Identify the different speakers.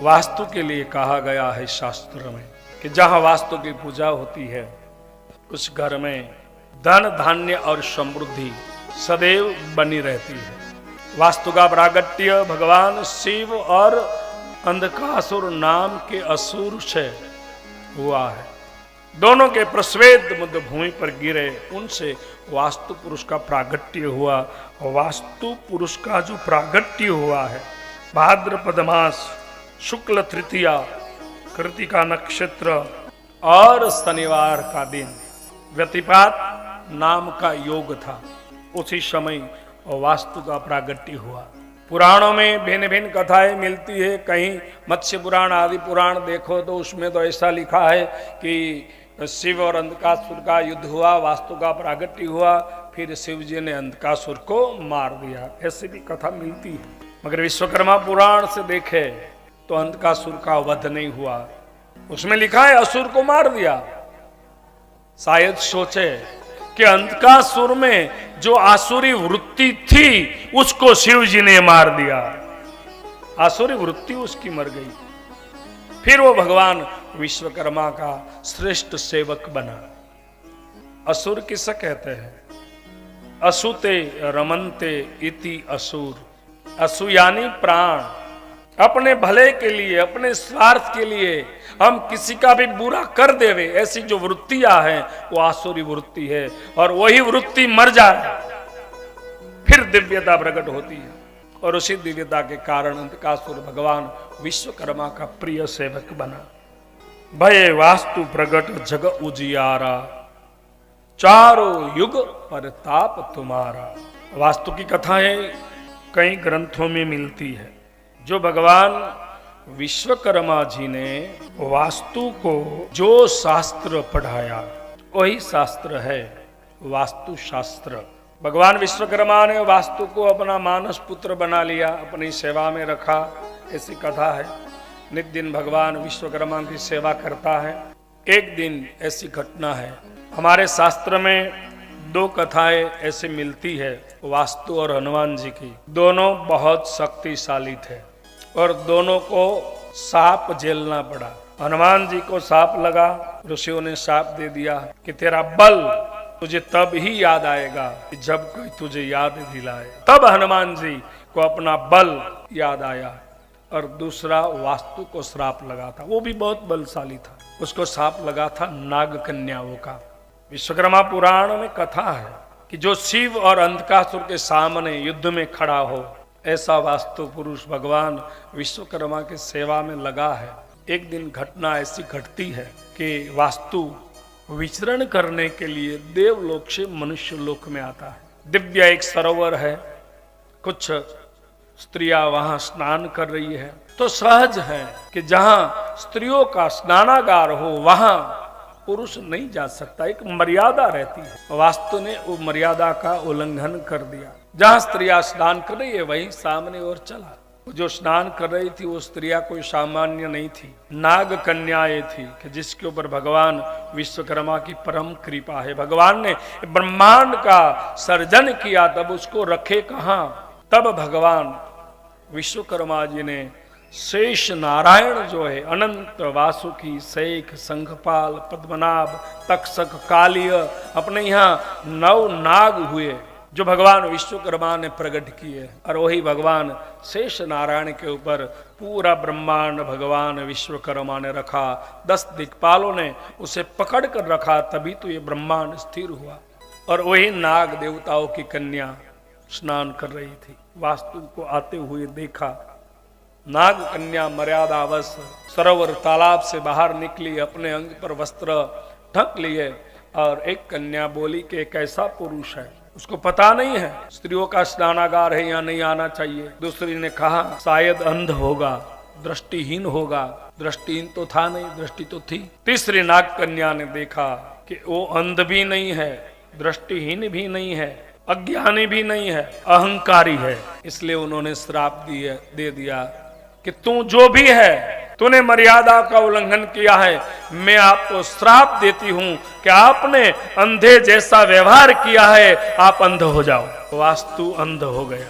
Speaker 1: वास्तु के लिए कहा गया है शास्त्र में कि जहां वास्तु की पूजा होती है उस घर में धन धान्य और समृद्धि सदैव बनी रहती है। वास्तु का प्रागट्य भगवान शिव और अंधकासुर नाम के असुर से हुआ है। दोनों के प्रश्वेत मध्य भूमि पर गिरे, उनसे वास्तु पुरुष का प्रागट्य हुआ। वास्तु पुरुष का जो प्रागट्य हुआ है भाद्रपद मास शुक्ल तृतीया कृतिका नक्षत्र और शनिवार का दिन व्यतिपात नाम का योग था। उसी समय वास्तु का प्रागट्य हुआ। पुराणों में भिन्न भिन्न कथाएं मिलती है। कहीं मत्स्य पुराण आदि पुराण देखो तो उसमें तो ऐसा लिखा है कि शिव और अंधकासुर का युद्ध हुआ, वास्तु का प्रागट्य हुआ, फिर शिव जी ने अंधकासुर को मार दिया, ऐसी भी कथा मिलती है। मगर विश्वकर्मा पुराण से देखे तो अंधकासुर का वध नहीं हुआ। उसमें लिखा है असुर को मार दिया। शायद सोचे कि अंधकासुर में जो आसुरी वृत्ति थी उसको शिव जी ने मार दिया, आसुरी वृत्ति उसकी मर गई। फिर वो भगवान विश्वकर्मा का श्रेष्ठ सेवक बना। असुर किसे कहते हैं? असुते रमनते इति असुर। असु यानी प्राण। अपने भले के लिए, अपने स्वार्थ के लिए हम किसी का भी बुरा कर देवे, ऐसी जो वृत्तियां हैं वो आसुरी वृत्ति है। और वही वृत्ति मर जाए फिर दिव्यता प्रकट होती है। और उसी दिव्यता के कारण अंधकासुर भगवान विश्वकर्मा का प्रिय सेवक बना। भय वास्तु प्रगट जग उजियारा, चारों युग परताप तुम्हारा। वास्तु की कथाएं कई ग्रंथों में मिलती है। जो भगवान विश्वकर्मा जी ने वास्तु को जो शास्त्र पढ़ाया वही शास्त्र है वास्तु शास्त्र। भगवान विश्वकर्मा ने वास्तु को अपना मानस पुत्र बना लिया, अपनी सेवा में रखा, ऐसी कथा है। नित्य दिन भगवान विश्वकर्मा की सेवा करता है। एक दिन ऐसी घटना है, हमारे शास्त्र में दो कथाएं ऐसे मिलती है वास्तु और हनुमान जी की। दोनों बहुत शक्तिशाली थे और दोनों को सांप झेलना पड़ा। हनुमान जी को सांप लगा, ऋषियों ने सांप दे दिया कि तेरा बल तुझे तब ही याद आएगा कि जब कोई तुझे याद दिलाए। तब हनुमान जी को अपना बल याद आया। और दूसरा वास्तु को श्राप लगा था, वो भी बहुत बलशाली था, उसको श्राप लगा था नाग कन्याओं का। विश्वकर्मा पुराण में कथा है कि जो शिव और अंधकासुर के सामने युद्ध में खड़ा हो, ऐसा वास्तु पुरुष भगवान विश्वकर्मा की सेवा में लगा है। एक दिन घटना ऐसी घटती है कि वास्तु विचरण करने के लिए देवलोक से मनुष्य लोक में आता है। दिव्य एक सरोवर है, कुछ स्त्रियां वहां स्नान कर रही है। तो सहज है कि जहां स्त्रियों का स्नानागार हो वहां पुरुष नहीं जा सकता, एक मर्यादा रहती है। वास्तु ने वो मर्यादा का उल्लंघन कर दिया। जहां स्त्रियां स्नान कर रही है वहीं सामने और चला। जो स्नान कर रही थी वो स्त्रियां कोई सामान्य नहीं थी, नाग कन्याएं थी कि जिसके ऊपर भगवान विश्वकर्मा की परम कृपा है। भगवान ने ब्रह्मांड का सर्जन किया तब उसको रखे कहां? तब भगवान विश्वकर्मा जी ने शेष नारायण जो है, अनंत वासुकी, शेख, संघपाल, पद्मनाभ, तक्षक, कालिय, अपने यहाँ 9 नाग हुए जो भगवान विश्वकर्मा ने प्रकट किए। और वही भगवान शेष नारायण के ऊपर पूरा ब्रह्मांड भगवान विश्वकर्मा ने रखा। 10 दिक्पालों ने उसे पकड़ कर रखा, तभी तो ये ब्रह्मांड स्थिर हुआ। और वही नाग देवताओं की कन्या स्नान कर रही थी। वास्तु को आते हुए देखा, नाग कन्या मर्यादावश सरोवर तालाब से बाहर निकली, अपने अंग पर वस्त्र ढक लिए। और एक कन्या बोली कि एक ऐसा पुरुष है, उसको पता नहीं है स्त्रियों का स्नानागार है, यहाँ नहीं आना चाहिए। दूसरी ने कहा शायद अंध होगा, दृष्टिहीन होगा। दृष्टिहीन तो था नहीं, दृष्टि तो थी। तीसरी नाग कन्या ने देखा कि वो अंध भी नहीं है, दृष्टिहीन भी नहीं है, अज्ञानी भी नहीं है, अहंकारी है। इसलिए उन्होंने श्राप दे दिया कि तू जो भी है, तूने मर्यादा का उल्लंघन किया है, मैं आपको श्राप देती हूं कि आपने अंधे जैसा व्यवहार किया है, आप अंध हो जाओ। वास्तु अंध हो गया।